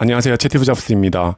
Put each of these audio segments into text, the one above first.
안녕하세요. 채티브 잡스입니다.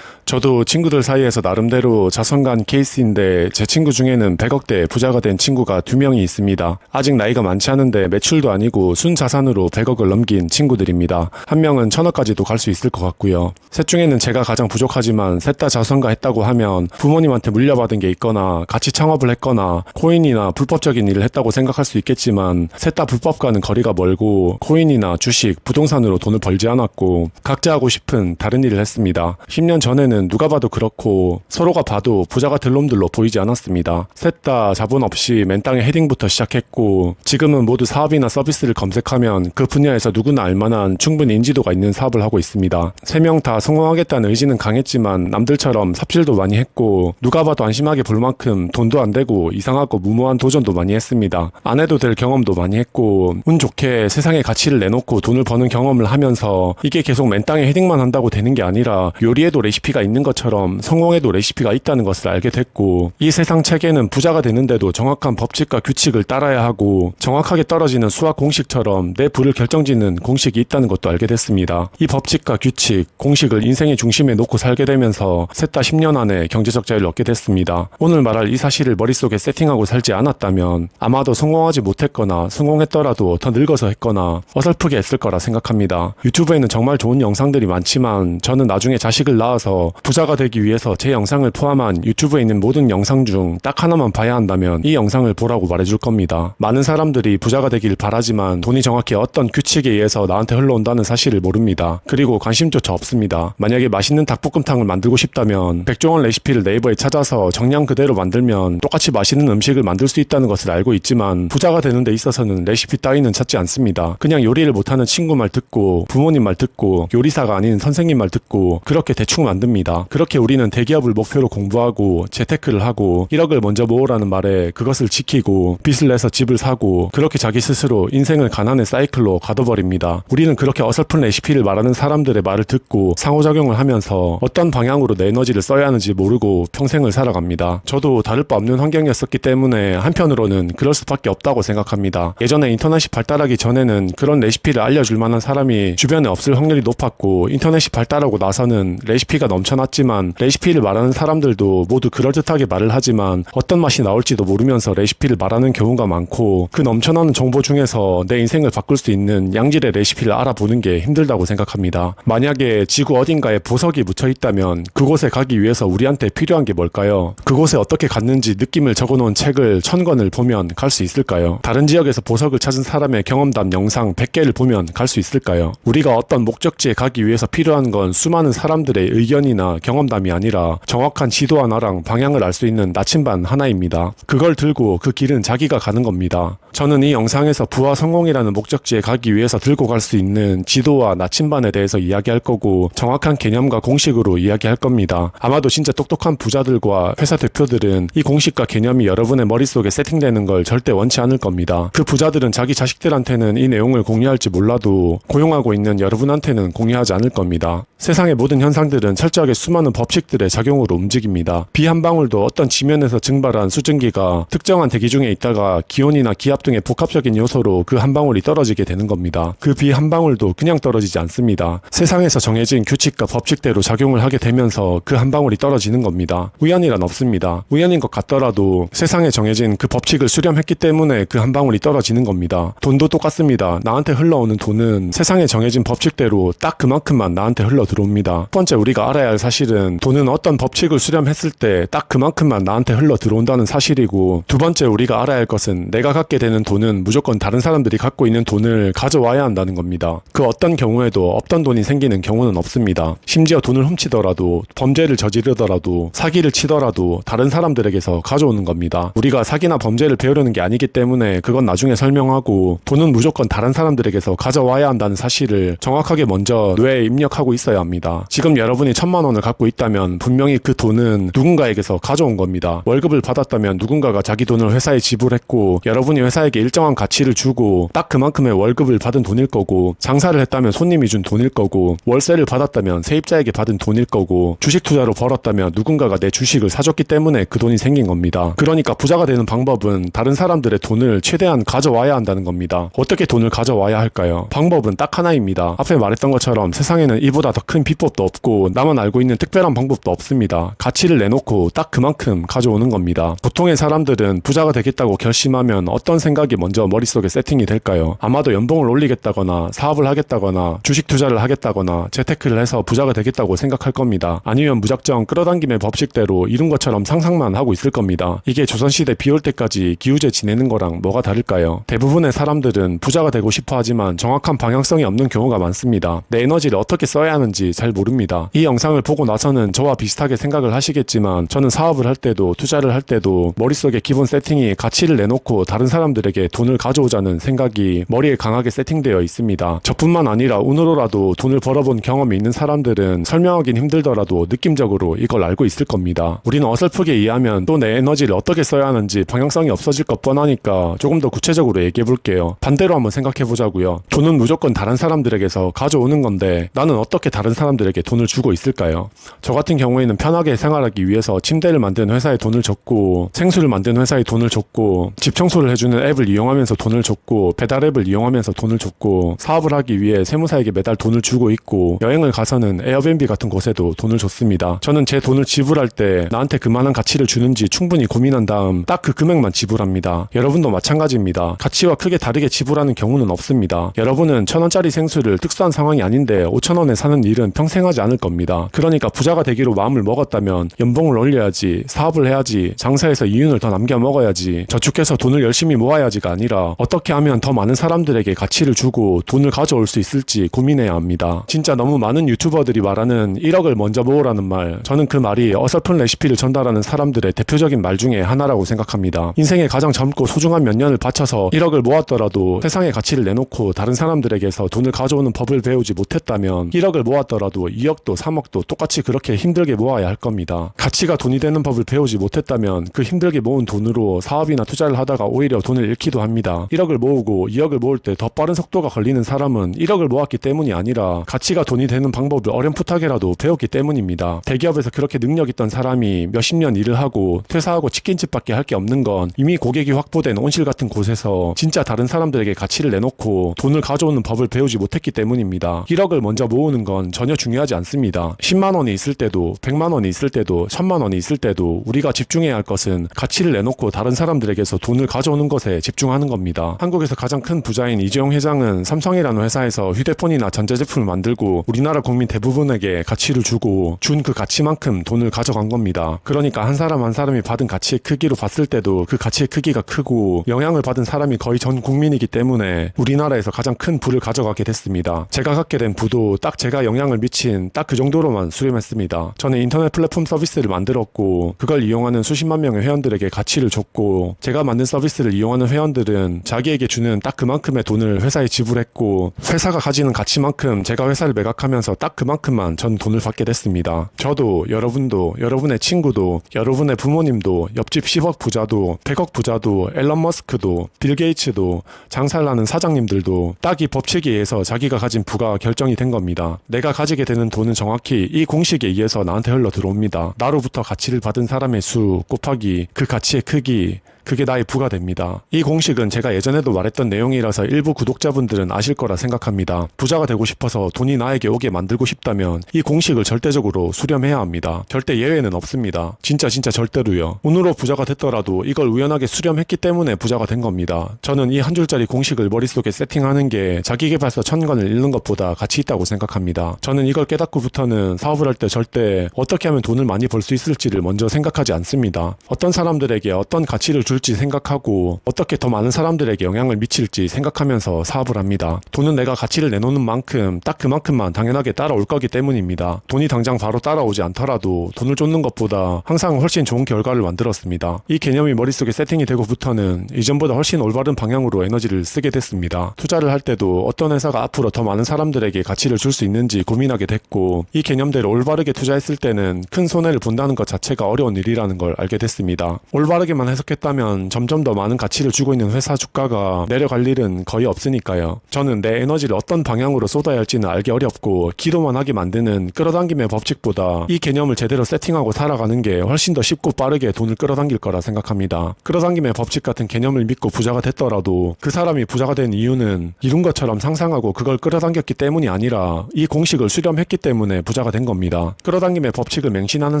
저도 친구들 사이에서 나름대로 자선간 케이스인데 제 친구 중에는 100억대 부자가 된 친구가 2명이 있습니다. 아직 나이가 많지 않은데 매출도 아니고 순자산으로 100억을 넘긴 친구들입니다. 한 명은 1000억까지도 갈 수 있을 것 같고요. 셋 중에는 제가 가장 부족하지만 셋 다 자선가 했다고 하면 부모님한테 물려받은 게 있거나 같이 창업을 했거나 코인이나 불법적인 일을 했다고 생각할 수 있겠지만 셋 다 불법과는 거리가 멀고 코인이나 주식, 부동산으로 돈을 벌지 않았고 각자 하고 싶은 다른 일을 했습니다. 10년 전에는 누가 봐도 그렇고 서로가 봐도 부자가 될 놈들로 보이지 않았습니다. 셋 다 자본 없이 맨 땅에 헤딩부터 시작했고 지금은 모두 사업이나 서비스를 검색하면 그 분야에서 누구나 알만한 충분히 인지도가 있는 사업을 하고 있습니다. 3명 다 성공하겠다는 의지는 강했지만 남들처럼 삽질도 많이 했고 누가 봐도 안심하게 볼 만큼 돈도 안 되고 이상하고 무모한 도전도 많이 했습니다. 안 해도 될 경험도 많이 했고 운 좋게 세상에 가치를 내놓고 돈을 버는 경험을 하면서 이게 계속 맨 땅에 헤딩만 한다고 되는 게 아니라 요리에도 레시피가 있는 것처럼 성공에도 레시피가 있다는 것을 알게 됐고 이 세상 체계는 부자가 되는데도 정확한 법칙과 규칙을 따라야 하고 정확하게 떨어지는 수학 공식처럼 내 부를 결정짓는 공식이 있다는 것도 알게 됐습니다. 이 법칙과 규칙, 공식을 인생의 중심에 놓고 살게 되면서 셋 다 10년 안에 경제적 자유를 얻게 됐습니다. 오늘 말할 이 사실을 머릿속에 세팅하고 살지 않았다면 아마도 성공하지 못했거나 성공했더라도 더 늙어서 했거나 어설프게 했을 거라 생각합니다. 유튜브에는 정말 좋은 영상들이 많지만 저는 나중에 자식을 낳아서 부자가 되기 위해서 제 영상을 포함한 유튜브에 있는 모든 영상 중 딱 하나만 봐야 한다면 이 영상을 보라고 말해줄 겁니다. 많은 사람들이 부자가 되길 바라지만 돈이 정확히 어떤 규칙에 의해서 나한테 흘러온다는 사실을 모릅니다. 그리고 관심조차 없습니다. 만약에 맛있는 닭볶음탕을 만들고 싶다면 백종원 레시피를 네이버에 찾아서 정량 그대로 만들면 똑같이 맛있는 음식을 만들 수 있다는 것을 알고 있지만 부자가 되는 데 있어서는 레시피 따위는 찾지 않습니다. 그냥 요리를 못하는 친구 말 듣고 부모님 말 듣고 요리사가 아닌 선생님 말 듣고 그렇게 대충 만듭니다. 그렇게 우리는 대기업을 목표로 공부하고 재테크를 하고 1억을 먼저 모으라는 말에 그것을 지키고 빚을 내서 집을 사고 그렇게 자기 스스로 인생을 가난의 사이클로 가둬버립니다. 우리는 그렇게 어설픈 레시피를 말하는 사람들의 말을 듣고 상호작용을 하면서 어떤 방향으로 내 에너지를 써야 하는지 모르고 평생을 살아갑니다. 저도 다를 바 없는 환경이었었기 때문에 한편으로는 그럴 수밖에 없다고 생각합니다. 예전에 인터넷이 발달하기 전에는 그런 레시피를 알려줄 만한 사람이 주변에 없을 확률이 높았고 인터넷이 발달하고 나서는 레시피가 넘쳐났지만 레시피를 말하는 사람들도 모두 그럴듯하게 말을 하지만 어떤 맛이 나올지도 모르면서 레시피를 말하는 경우가 많고 그 넘쳐나는 정보 중에서 내 인생을 바꿀 수 있는 양질의 레시피를 알아보는 게 힘들다고 생각합니다. 만약에 지구 어딘가에 보석이 묻혀 있다면 그곳에 가기 위해서 우리한테 필요한 게 뭘까요? 그곳에 어떻게 갔는지 느낌을 적어놓은 책을 1000권을 보면 갈 수 있을까요? 다른 지역에서 보석을 찾은 사람의 경험담 영상 100개를 보면 갈 수 있을까요? 우리가 어떤 목적지에 가기 위해서 필요한 건 수많은 사람들의 의견이나 경험담이 아니라 정확한 지도와 나랑 방향을 알 수 있는 나침반 하나입니다. 그걸 들고 그 길은 자기가 가는 겁니다. 저는 이 영상에서 부와 성공이라는 목적지에 가기 위해서 들고 갈 수 있는 지도와 나침반에 대해서 이야기할 거고 정확한 개념과 공식으로 이야기할 겁니다. 아마도 진짜 똑똑한 부자들과 회사 대표들은 이 공식과 개념이 여러분의 머릿속에 세팅되는 걸 절대 원치 않을 겁니다. 그 부자들은 자기 자식들한테는 이 내용을 공유할지 몰라도 고용하고 있는 여러분한테는 공유하지 않을 겁니다. 세상의 모든 현상들은 철저하게 수많은 법칙들의 작용으로 움직입니다. 비 한 방울도 어떤 지면에서 증발한 수증기가 특정한 대기 중에 있다가 기온이나 기압 등의 복합적인 요소로 그 한 방울이 떨어지게 되는 겁니다. 그 비 한 방울도 그냥 떨어지지 않습니다. 세상에서 정해진 규칙과 법칙대로 작용을 하게 되면서 그 한 방울이 떨어지는 겁니다. 우연이란 없습니다. 우연인 것 같더라도 세상에 정해진 그 법칙을 수렴했기 때문에 그 한 방울이 떨어지는 겁니다. 돈도 똑같습니다. 나한테 흘러오는 돈은 세상에 정해진 법칙대로 딱 그만큼만 나한테 흘러 들어옵니다. 첫 번째 우리가 알아야 할 사실은 돈은 어떤 법칙을 수렴했을 때 딱 그만큼만 나한테 흘러 들어온다는 사실이고 두 번째 우리가 알아야 할 것은 내가 갖게 되는 돈은 무조건 다른 사람들이 갖고 있는 돈을 가져와야 한다는 겁니다. 그 어떤 경우에도 없던 돈이 생기는 경우는 없습니다. 심지어 돈을 훔치더라도 범죄를 저지르더라도 사기를 치더라도 다른 사람들에게서 가져오는 겁니다. 우리가 사기나 범죄를 배우려는 게 아니기 때문에 그건 나중에 설명하고 돈은 무조건 다른 사람들에게서 가져와야 한다는 사실을 정확하게 먼저 뇌에 입력하고 있어야 합니다. 지금 여러분이 1000만 원을 갖고 있다면 분명히 그 돈은 누군가에게서 가져온 겁니다. 월급을 받았다면 누군가가 자기 돈을 회사에 지불했고 여러분이 회사에게 일정한 가치를 주고 딱 그만큼의 월급을 받은 돈일 거고 장사를 했다면 손님이 준 돈일 거고 월세를 받았다면 세입자에게 받은 돈일 거고 주식 투자로 벌었다면 누군가가 내 주식을 사줬기 때문에 그 돈이 생긴 겁니다. 그러니까 부자가 되는 방법은 다른 사람들의 돈을 최대한 가져와야 한다는 겁니다. 어떻게 돈을 가져와야 할까요? 방법은 딱 하나입니다. 앞에 말했던 것처럼 세상에는 이보다 더 큰 비법도 없고 나만 알고 있는 특별한 방법도 없습니다. 가치를 내놓고 딱 그만큼 가져오는 겁니다. 보통의 사람들은 부자가 되겠다고 결심하면 어떤 생각이 먼저 머릿속에 세팅이 될까요? 아마도 연봉을 올리겠다거나 사업을 하겠다거나 주식 투자를 하겠다거나 재테크를 해서 부자가 되겠다고 생각할 겁니다. 아니면 무작정 끌어당김의 법칙대로 이룬 것처럼 상상만 하고 있을 겁니다. 이게 조선시대 비 올 때까지 기우제 지내는 거랑 뭐가 다를까요? 대부분의 사람들은 부자가 되고 싶어 하지만 정확한 방향성이 없는 경우가 많습니다. 내 에너지를 어떻게 써야 하는지 잘 모릅니다. 이 영상을 보고 나서는 저와 비슷하게 생각을 하시겠지만 저는 사업을 할 때도 투자를 할 때도 머릿속에 기본 세팅이 가치를 내놓고 다른 사람들에게 돈을 가져오자는 생각이 머리에 강하게 세팅되어 있습니다. 저뿐만 아니라 운으로라도 돈을 벌어본 경험이 있는 사람들은 설명하긴 힘들더라도 느낌적으로 이걸 알고 있을 겁니다. 우리는 어설프게 이해하면 또 내 에너지를 어떻게 써야 하는지 방향성이 없어질 것 뻔하니까 조금 더 구체적으로 얘기해 볼게요. 반대로 한번 생각해 보자고요. 돈은 무조건 다른 사람들에게서 가져오는 건데 나는 어떻게 다른 사람들에게 돈을 주고 있을까요? 저 같은 경우에는 편하게 생활하기 위해서 침대를 만든 회사에 돈을 줬고 생수를 만든 회사에 돈을 줬고 집 청소를 해주는 앱을 이용하면서 돈을 줬고 배달 앱을 이용하면서 돈을 줬고 사업을 하기 위해 세무사에게 매달 돈을 주고 있고 여행을 가서는 에어비앤비 같은 곳에도 돈을 줬습니다. 저는 제 돈을 지불할 때 나한테 그만한 가치를 주는지 충분히 고민한 다음 딱 그 금액만 지불합니다. 여러분도 마찬가지입니다. 가치와 크게 다르게 지불하는 경우는 없습니다. 여러분은 1,000원짜리 생수를 특수한 상황이 아닌데 5,000원에 사는 일은 평생 하지 않을 겁니다. 그러니까 부자가 되기로 마음을 먹었다면 연봉을 올려야지, 사업을 해야지, 장사해서 이윤을 더 남겨 먹어야지, 저축해서 돈을 열심히 모아야지가 아니라 어떻게 하면 더 많은 사람들에게 가치를 주고 돈을 가져올 수 있을지 고민해야 합니다. 진짜 너무 많은 유튜버들이 말하는 1억을 먼저 모으라는 말, 저는 그 말이 어설픈 레시피를 전달하는 사람들의 대표적인 말 중에 하나라고 생각합니다. 인생의 가장 젊고 소중한 몇 년을 바쳐서 1억을 모았더라도 세상의 가치를 내놓고 다른 사람들에게서 돈을 가져오는 법을 배우지 못했다면 1억을 모았더라도 2억도 3억도 똑같이 그렇게 힘들게 모아야 할 겁니다. 가치가 돈이 되는 법을 배우지 못했다면 그 힘들게 모은 돈으로 사업이나 투자를 하다가 오히려 돈을 잃기도 합니다. 1억을 모으고 2억을 모을 때 더 빠른 속도가 걸리는 사람은 1억을 모았기 때문이 아니라 가치가 돈이 되는 방법을 어렴풋하게라도 배웠기 때문입니다. 대기업에서 그렇게 능력 있던 사람이 몇십 년 일을 하고 퇴사하고 치킨집밖에 할 게 없는 건 이미 고객이 확보된 온실 같은 곳에서 진짜 다른 사람들에게 가치를 내놓고 돈을 가져오는 법을 배우지 못했기 때문입니다. 1억을 먼저 모으는 건 전혀 중요하지 않습니다. 10만 원이 있을 때도 100만 원이 있을 때도 1000만 원이 있을 때도 우리가 집중해야 할 것은 가치를 내놓고 다른 사람들에게서 돈을 가져오는 것에 집중하는 겁니다. 한국에서 가장 큰 부자인 이재용 회장은 삼성이라는 회사에서 휴대폰이나 전자제품을 만들고 우리나라 국민 대부분에게 가치를 주고 준 그 가치만큼 돈을 가져간 겁니다. 그러니까 한 사람 한 사람이 받은 가치의 크기로 봤을 때도 그 가치의 크기가 크고 영향을 받은 사람이 거의 전 국민이기 때문에 우리나라에서 가장 큰 부를 가져가게 됐습니다. 제가 갖게 된 부도 딱 제가 영향을 미친 딱 그 정도로만 수렴했습니다. 저는 인터넷 플랫폼 서비스를 만들었고 그걸 이용하는 수십만 명의 회원들에게 가치를 줬고 제가 만든 서비스를 이용하는 회원들은 자기에게 주는 딱 그만큼의 돈을 회사에 지불했고 회사가 가지는 가치만큼 제가 회사를 매각하면서 딱 그만큼만 전 돈을 받게 됐습니다. 저도 여러분도 여러분의 친구도 여러분의 부모님도 옆집 10억 부자도 100억 부자도 앨런 머스크도 빌 게이츠도 장사를 하는 사장님들도 딱 이 법칙에 의해서 자기가 가진 부가 결정이 된 겁니다. 내가 가지게 되는 돈은 정확히 이 공식에 의해서 나한테 흘러 들어옵니다. 나로부터 가치를 받은 사람의 수 곱하기 그 가치의 크기, 그게 나의 부가 됩니다. 이 공식은 제가 예전에도 말했던 내용이라서 일부 구독자분들은 아실 거라 생각합니다. 부자가 되고 싶어서 돈이 나에게 오게 만들고 싶다면 이 공식을 절대적으로 수렴해야 합니다. 절대 예외는 없습니다. 진짜 절대로요. 운으로 부자가 됐더라도 이걸 우연하게 수렴했기 때문에 부자가 된 겁니다. 저는 이 한 줄짜리 공식을 머릿속에 세팅하는 게 자기계발서 1000권을 읽는 것보다 가치 있다고 생각합니다. 저는 이걸 깨닫고부터는 사업을 할 때 절대 어떻게 하면 돈을 많이 벌 수 있을지를 먼저 생각하지 않습니다. 어떤 사람들에게 어떤 가치를 줄지 생각하고 어떻게 더 많은 사람들에게 영향을 미칠지 생각하면서 사업을 합니다. 돈은 내가 가치를 내놓는 만큼 딱 그만큼만 당연하게 따라올 거기 때문입니다. 돈이 당장 바로 따라오지 않더라도 돈을 쫓는 것보다 항상 훨씬 좋은 결과를 만들었습니다. 이 개념이 머릿속에 세팅이 되고부터는 이전보다 훨씬 올바른 방향으로 에너지를 쓰게 됐습니다. 투자를 할 때도 어떤 회사가 앞으로 더 많은 사람들에게 가치를 줄 수 있는지 고민하게 됐고 이 개념대로 올바르게 투자했을 때는 큰 손해를 본다는 것 자체가 어려운 일이라는 걸 알게 됐습니다. 올바르게만 해석했다면 그러면 점점 더 많은 가치를 주고 있는 회사 주가가 내려갈 일은 거의 없으니까요. 저는 내 에너지를 어떤 방향으로 쏟아야 할지는 알기 어렵고 기도만 하게 만드는 끌어당김의 법칙보다 이 개념을 제대로 세팅하고 살아가는 게 훨씬 더 쉽고 빠르게 돈을 끌어당길 거라 생각합니다. 끌어당김의 법칙 같은 개념을 믿고 부자가 됐더라도 그 사람이 부자가 된 이유는 이룬 것처럼 상상하고 그걸 끌어당겼기 때문이 아니라 이 공식을 수렴했기 때문에 부자가 된 겁니다. 끌어당김의 법칙을 맹신하는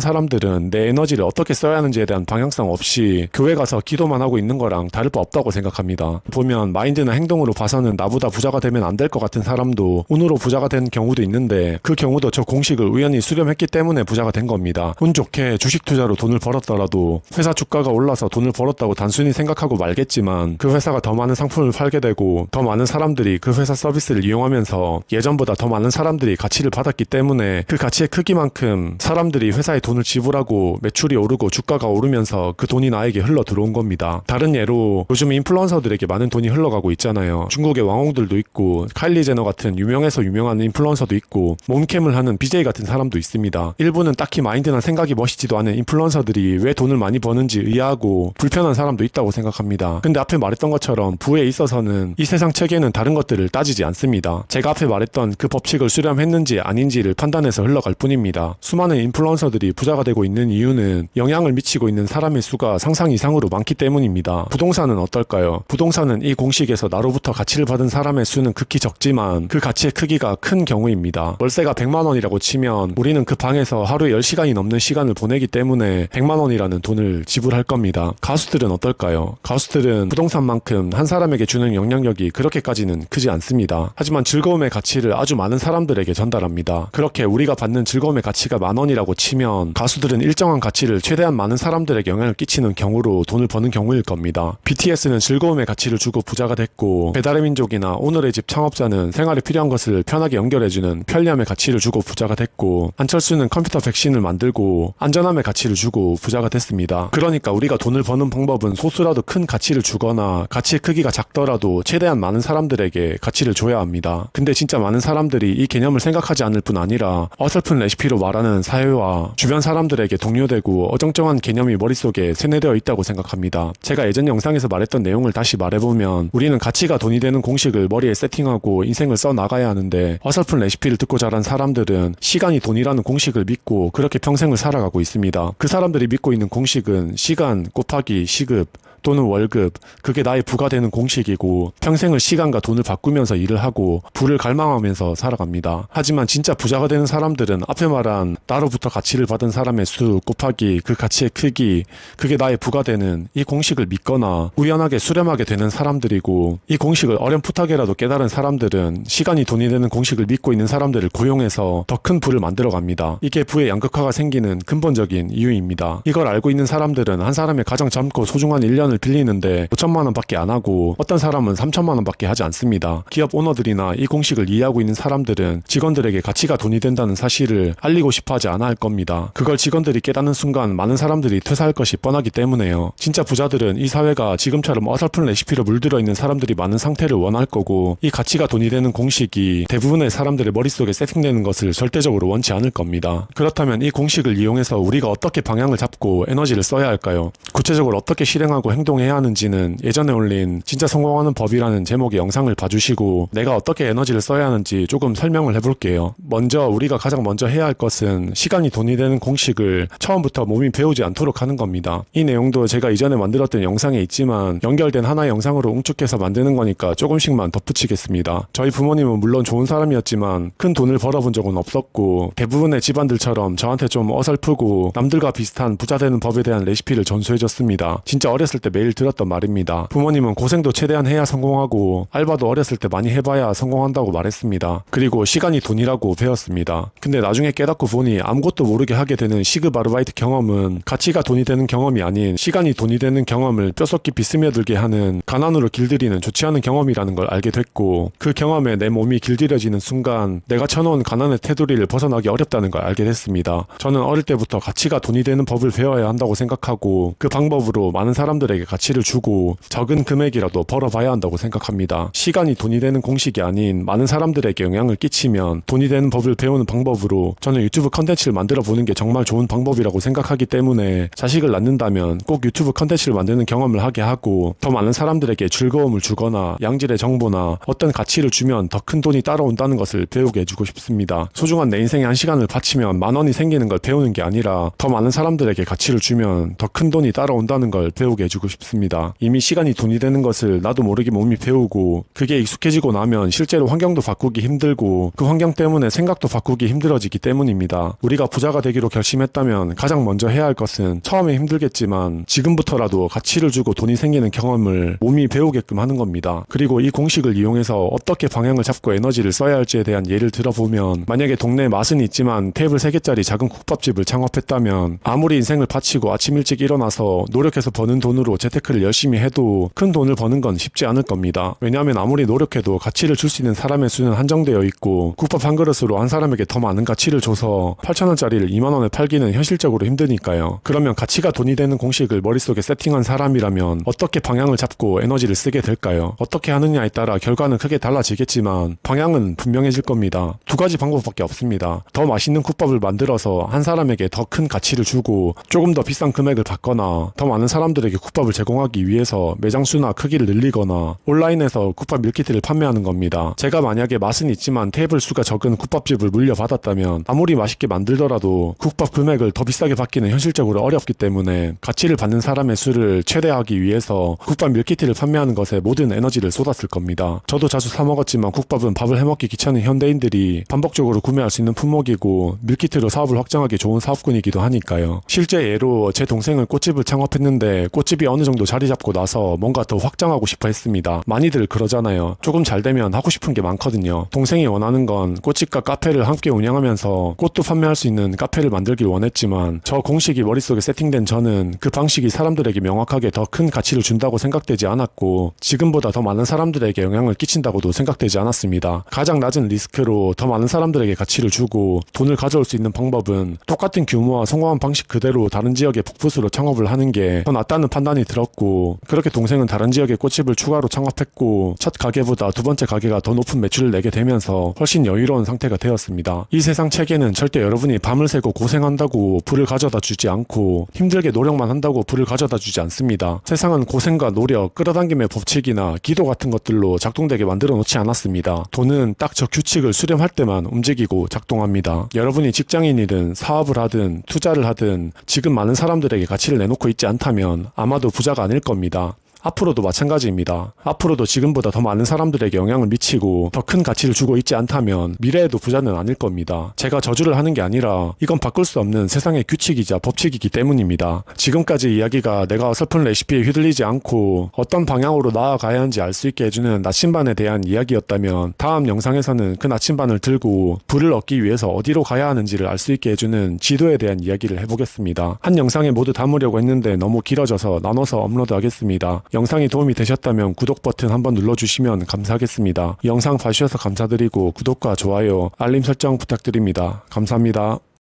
사람들은 내 에너지를 어떻게 써야 하는지에 대한 방향성 없이 교회 가서 기도만 하고 있는 거랑 다를 바 없다고 생각합니다. 보면 마인드나 행동으로 봐서는 나보다 부자가 되면 안 될 것 같은 사람도 운으로 부자가 된 경우도 있는데 그 경우도 저 공식을 우연히 수렴했기 때문에 부자가 된 겁니다. 운 좋게 주식 투자로 돈을 벌었더라도 회사 주가가 올라서 돈을 벌었다고 단순히 생각하고 말겠지만 그 회사가 더 많은 상품을 팔게 되고 더 많은 사람들이 그 회사 서비스를 이용하면서 예전보다 더 많은 사람들이 가치를 받았기 때문에 그 가치의 크기만큼 사람들이 회사에 돈을 지불하고 매출이 오르고 주가가 오르면서 그 돈이 나에게 흘러 들어온 겁니다. 다른 예로 요즘 인플루언서들에게 많은 돈이 흘러가고 있잖아요. 중국의 왕홍들도 있고 카일리 제너 같은 유명해서 유명한 인플루언서도 있고 몸캠을 하는 BJ 같은 사람도 있습니다. 일부는 딱히 마인드나 생각이 멋있지도 않은 인플루언서들이 왜 돈을 많이 버는지 의아하고 불편한 사람도 있다고 생각합니다. 근데 앞에 말했던 것처럼 부에 있어서는 이 세상 체계는 다른 것들을 따지지 않습니다. 제가 앞에 말했던 그 법칙을 수렴했는지 아닌지를 판단해서 흘러갈 뿐입니다. 수많은 인플루언서들이 부자가 되고 있는 이유는 영향을 미치고 있는 사람의 수가 상상 이상으로 많기 때문입니다. 부동산은 어떨까요? 부동산은 이 공식에서 나로부터 가치를 받은 사람의 수는 극히 적지만 그 가치의 크기가 큰 경우입니다. 월세가 100만 원이라고 치면 우리는 그 방에서 하루에 10시간이 넘는 시간을 보내기 때문에 100만 원이라는 돈을 지불할 겁니다. 가수들은 어떨까요? 가수들은 부동산만큼 한 사람에게 주는 영향력이 그렇게까지는 크지 않습니다. 하지만 즐거움의 가치를 아주 많은 사람들에게 전달합니다. 그렇게 우리가 받는 즐거움의 가치가 10,000원이라고 치면 가수들은 일정한 가치를 최대한 많은 사람들에게 영향을 끼치는 경우로 돈을 버는 경우일 겁니다. BTS는 즐거움의 가치를 주고 부자가 됐고 배달의 민족이나 오늘의 집 창업자는 생활에 필요한 것을 편하게 연결해주는 편리함의 가치를 주고 부자가 됐고 안철수는 컴퓨터 백신을 만들고 안전함의 가치를 주고 부자가 됐습니다. 그러니까 우리가 돈을 버는 방법은 소수라도 큰 가치를 주거나 가치의 크기가 작더라도 최대한 많은 사람들에게 가치를 줘야 합니다. 근데 진짜 많은 사람들이 이 개념을 생각하지 않을 뿐 아니라 어설픈 레시피로 말하는 사회와 주변 사람들에게 동요되고 어정쩡한 개념이 머릿속에 세뇌되어 있다고 생각합니다. 제가 예전 영상에서 말했던 내용을 다시 말해보면 우리는 가치가 돈이 되는 공식을 머리에 세팅하고 인생을 써나가야 하는데 어설픈 레시피를 듣고 자란 사람들은 시간이 돈이라는 공식을 믿고 그렇게 평생을 살아가고 있습니다. 그 사람들이 믿고 있는 공식은 시간 곱하기 시급 또는 월급, 그게 나의 부가 되는 공식이고 평생을 시간과 돈을 바꾸면서 일을 하고 부를 갈망하면서 살아갑니다. 하지만 진짜 부자가 되는 사람들은 앞에 말한 나로부터 가치를 받은 사람의 수 곱하기 그 가치의 크기, 그게 나의 부가 되는 이 공식을 믿거나 우연하게 수렴하게 되는 사람들이고 이 공식을 어렴풋하게라도 깨달은 사람들은 시간이 돈이 되는 공식을 믿고 있는 사람들을 고용해서 더 큰 부를 만들어 갑니다. 이게 부의 양극화가 생기는 근본적인 이유입니다. 이걸 알고 있는 사람들은 한 사람의 가장 젊고 소중한 1년을 빌리는데 5천만 원밖에 안 하고 어떤 사람은 3천만 원밖에 하지 않습니다. 기업 오너들이나 이 공식을 이해하고 있는 사람들은 직원들에게 가치가 돈이 된다는 사실을 알리고 싶어 하지 않아 할 겁니다. 그걸 직원들이 깨닫는 순간 많은 사람들이 퇴사할 것이 뻔하기 때문에요. 진짜 부자들은 이 사회가 지금처럼 어설픈 레시피로 물들어 있는 사람들이 많은 상태를 원할 거고 이 가치가 돈이 되는 공식이 대부분의 사람들의 머릿속에 세팅되는 것을 절대적으로 원치 않을 겁니다. 그렇다면 이 공식을 이용해서 우리가 어떻게 방향을 잡고 에너지를 써야 할까요? 구체적으로 어떻게 실행하고 행동해야 하는지는 예전에 올린 진짜 성공하는 법이라는 제목의 영상을 봐주시고 내가 어떻게 에너지를 써야 하는지 조금 설명을 해볼게요. 먼저 우리가 가장 먼저 해야 할 것은 시간이 돈이 되는 공식을 처음부터 몸이 배우지 않도록 하는 겁니다. 이 내용도 제가 이전에 만들었던 영상에 있지만 연결된 하나의 영상으로 웅축해서 만드는 거니까 조금씩만 덧붙이겠습니다. 저희 부모님은 물론 좋은 사람이었지만 큰 돈을 벌어본 적은 없었고 대부분의 집안들처럼 저한테 좀 어설프고 남들과 비슷한 부자 되는 법에 대한 레시피를 전수해줬습니다. 진짜 어렸을 때 매일 들었던 말입니다. 부모님은 고생도 최대한 해야 성공하고 알바도 어렸을 때 많이 해봐야 성공한다고 말했습니다. 그리고 시간이 돈이라고 배웠습니다. 근데 나중에 깨닫고 보니 아무것도 모르게 하게 되는 시급 아르바이트 경험은 가치가 돈이 되는 경험이 아닌 시간이 돈이 되는 경험을 뼛속 깊이 스며들게 하는 가난으로 길들이는 좋지 않은 경험이라는 걸 알게 됐고 그 경험에 내 몸이 길들여지는 순간 내가 쳐놓은 가난의 테두리를 벗어나기 어렵다는 걸 알게 됐습니다. 저는 어릴 때부터 가치가 돈이 되는 법을 배워야 한다고 생각하고 그 방법으로 많은 사람들에게 사람들에게 가치를 주고 적은 금액이라도 벌어봐야 한다고 생각합니다. 시간이 돈이 되는 공식이 아닌 많은 사람들에게 영향을 끼치면 돈이 되는 법을 배우는 방법으로 저는 유튜브 컨텐츠를 만들어 보는 게 정말 좋은 방법이라고 생각하기 때문에 자식을 낳는다면 꼭 유튜브 컨텐츠를 만드는 경험을 하게 하고 더 많은 사람들에게 즐거움을 주거나 양질의 정보나 어떤 가치를 주면 더 큰 돈이 따라온다는 것을 배우게 해주고 싶습니다. 소중한 내 인생의 한 시간을 바치면 10,000원이 생기는 걸 배우는 게 아니라 더 많은 사람들에게 가치를 주면 더 큰 돈이 따라온다는 걸 배우게 해주고 싶습니다. 이미 시간이 돈이 되는 것을 나도 모르게 몸이 배우고 그게 익숙해지고 나면 실제로 환경도 바꾸기 힘들고 그 환경 때문에 생각도 바꾸기 힘들어지기 때문입니다. 우리가 부자가 되기로 결심했다면 가장 먼저 해야 할 것은 처음에 힘들겠지만 지금부터라도 가치를 주고 돈이 생기는 경험을 몸이 배우게끔 하는 겁니다. 그리고 이 공식을 이용해서 어떻게 방향을 잡고 에너지를 써야 할지에 대한 예를 들어보면 만약에 동네에 맛은 있지만 테이블 3개짜리 작은 국밥집을 창업했다면 아무리 인생을 바치고 아침 일찍 일어나서 노력해서 버는 돈으로 재테크를 열심히 해도 큰 돈을 버는 건 쉽지 않을 겁니다. 왜냐하면 아무리 노력해도 가치를 줄 수 있는 사람의 수는 한정되어 있고 국밥 한 그릇으로 한 사람에게 더 많은 가치를 줘서 8,000원짜리를 20,000원에 팔기는 현실적으로 힘드니까요. 그러면 가치가 돈이 되는 공식을 머릿속에 세팅한 사람이라면 어떻게 방향을 잡고 에너지를 쓰게 될까요? 어떻게 하느냐에 따라 결과는 크게 달라지겠지만 방향은 분명해질 겁니다. 두 가지 방법밖에 없습니다. 더 맛있는 국밥을 만들어서 한 사람에게 더 큰 가치를 주고 조금 더 비싼 금액을 받거나 더 많은 사람들에게 국밥을 제공하기 위해서 매장 수나 크기를 늘리거나 온라인에서 국밥 밀키트를 판매하는 겁니다. 제가 만약에 맛은 있지만 테이블 수가 적은 국밥집을 물려받았다면 아무리 맛있게 만들더라도 국밥 금액을 더 비싸게 받기는 현실적으로 어렵기 때문에 가치를 받는 사람의 수를 최대화하기 위해서 국밥 밀키트를 판매하는 것에 모든 에너지를 쏟았을 겁니다. 저도 자주 사 먹었지만 국밥은 밥을 해먹기 귀찮은 현대인들이 반복적으로 구매할 수 있는 품목이고 밀키트로 사업을 확장하기 좋은 사업군이기도 하니까요. 실제 예로 제 동생은 꽃집을 창업했는데 꽃집이 어느 정도 자리 잡고 나서 뭔가 더 확장하고 싶어 했습니다. 많이들 그러잖아요. 조금 잘 되면 하고 싶은 게 많거든요. 동생이 원하는 건 꽃집과 카페를 함께 운영하면서 꽃도 판매할 수 있는 카페를 만들길 원했지만 저 공식이 머릿속에 세팅된 저는 그 방식이 사람들에게 명확하게 더 큰 가치를 준다고 생각되지 않았고 지금보다 더 많은 사람들에게 영향을 끼친다고도 생각되지 않았습니다. 가장 낮은 리스크로 더 많은 사람들에게 가치를 주고 돈을 가져올 수 있는 방법은 똑같은 규모와 성공한 방식 그대로 다른 지역에 북부스로 창업을 하는 게 더 낫다는 판단이 들었고 그렇게 동생은 다른 지역에 꽃집을 추가로 창업했고 첫 가게보다 두 번째 가게가 더 높은 매출을 내게 되면서 훨씬 여유로운 상태가 되었습니다. 이 세상 체계는 절대 여러분이 밤을 새고 고생한다고 부를 가져다 주지 않고 힘들게 노력만 한다고 부를 가져다 주지 않습니다. 세상은 고생과 노력, 끌어당김의 법칙이나 기도 같은 것들로 작동되게 만들어 놓지 않았습니다. 돈은 딱 저 규칙을 수렴할 때만 움직이고 작동합니다. 여러분이 직장인이든 사업을 하든 투자를 하든 지금 많은 사람들에게 가치를 내놓고 있지 않다면 아마도 부자가 아닐 겁니다. 앞으로도 마찬가지입니다. 앞으로도 지금보다 더 많은 사람들에게 영향을 미치고 더 큰 가치를 주고 있지 않다면 미래에도 부자는 아닐 겁니다. 제가 저주를 하는 게 아니라 이건 바꿀 수 없는 세상의 규칙이자 법칙이기 때문입니다. 지금까지 이야기가 내가 어설픈 레시피에 휘둘리지 않고 어떤 방향으로 나아가야 하는지 알 수 있게 해주는 나침반에 대한 이야기였다면 다음 영상에서는 그 나침반을 들고 불을 얻기 위해서 어디로 가야 하는지를 알 수 있게 해주는 지도에 대한 이야기를 해보겠습니다. 한 영상에 모두 담으려고 했는데 너무 길어져서 나눠서 업로드하겠습니다. 영상이 도움이 되셨다면 구독 버튼 한번 눌러주시면 감사하겠습니다. 영상 봐주셔서 감사드리고 구독과 좋아요, 알림 설정 부탁드립니다. 감사합니다.